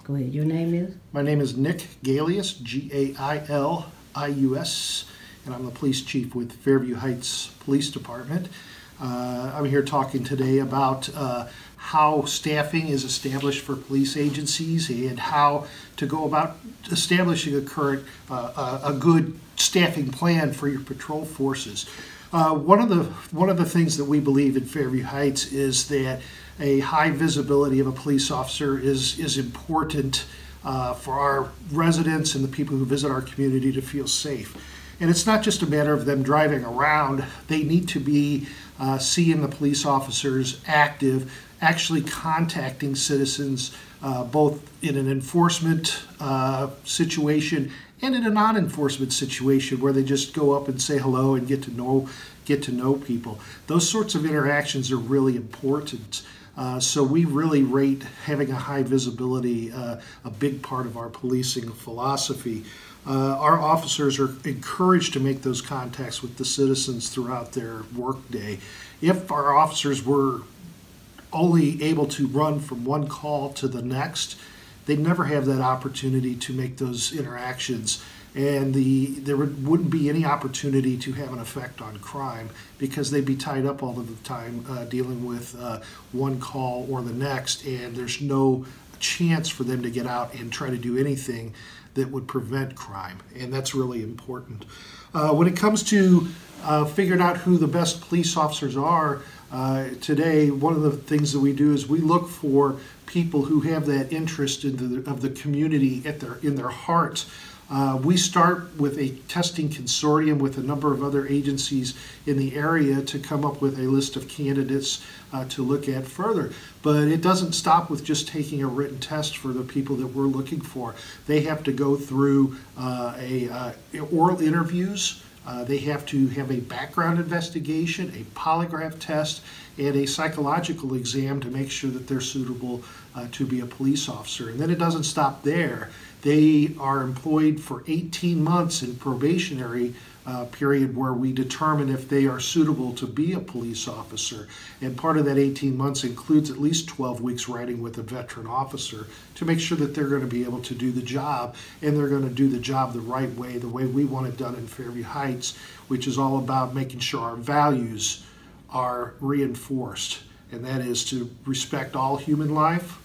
Go ahead. Your name is? My name is Nick Gailius, Gailius, and I'm the police chief with Fairview Heights Police Department. I'm here talking today about how staffing is established for police agencies and how to go about establishing a good staffing plan for your patrol forces. One of the things that we believe in Fairview Heights is that a high visibility of a police officer is important for our residents and the people who visit our community to feel safe. And it's not just a matter of them driving around. They need to be seeing the police officers active, actually contacting citizens, both in an enforcement situation and in a non-enforcement situation where they just go up and say hello and get to know people. Those sorts of interactions are really important. So we really rate having a high visibility a big part of our policing philosophy. Our officers are encouraged to make those contacts with the citizens throughout their workday. If our officers were only able to run from one call to the next, they'd never have that opportunity to make those interactions, and there wouldn't be any opportunity to have an effect on crime because they'd be tied up all of the time dealing with one call or the next, and there's no chance for them to get out and try to do anything that would prevent crime, and that's really important. When it comes to figuring out who the best police officers are, today, one of the things that we do is we look for people who have that interest of the community in their heart. We start with a testing consortium with a number of other agencies in the area to come up with a list of candidates to look at further. But it doesn't stop with just taking a written test for the people that we're looking for. They have to go through oral interviews. They have to have a background investigation, a polygraph test, and a psychological exam to make sure that they're suitable to be a police officer. And then it doesn't stop there. They are employed for 18 months in probationary period where we determine if they are suitable to be a police officer. And part of that 18 months includes at least 12 weeks riding with a veteran officer to make sure that they're going to be able to do the job, and they're going to do the job the right way, the way we want it done in Fairview Heights, which is all about making sure our values are reinforced. And that is to respect all human life,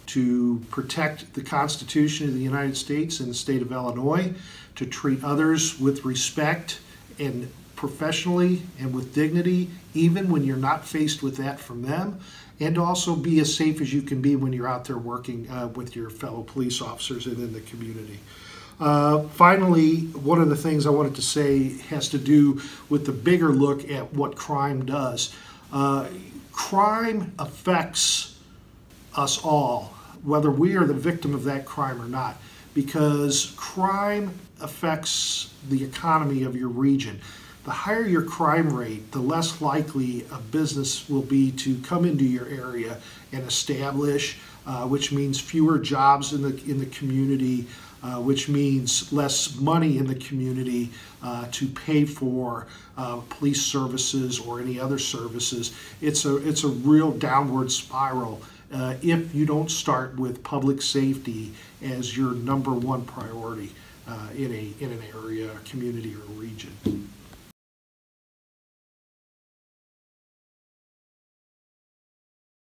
to protect the Constitution of the United States and the state of Illinois, to treat others with respect and professionally and with dignity, even when you're not faced with that from them, and to also be as safe as you can be when you're out there working with your fellow police officers and in the community. Finally, one of the things I wanted to say has to do with the bigger look at what crime does. Crime affects us all, whether we are the victim of that crime or not, because crime affects the economy of your region. The higher your crime rate, the less likely a business will be to come into your area and establish, which means fewer jobs in the community, which means less money in the community to pay for police services or any other services. It's a real downward spiral if you don't start with public safety as your #1 priority in an area, community, or region.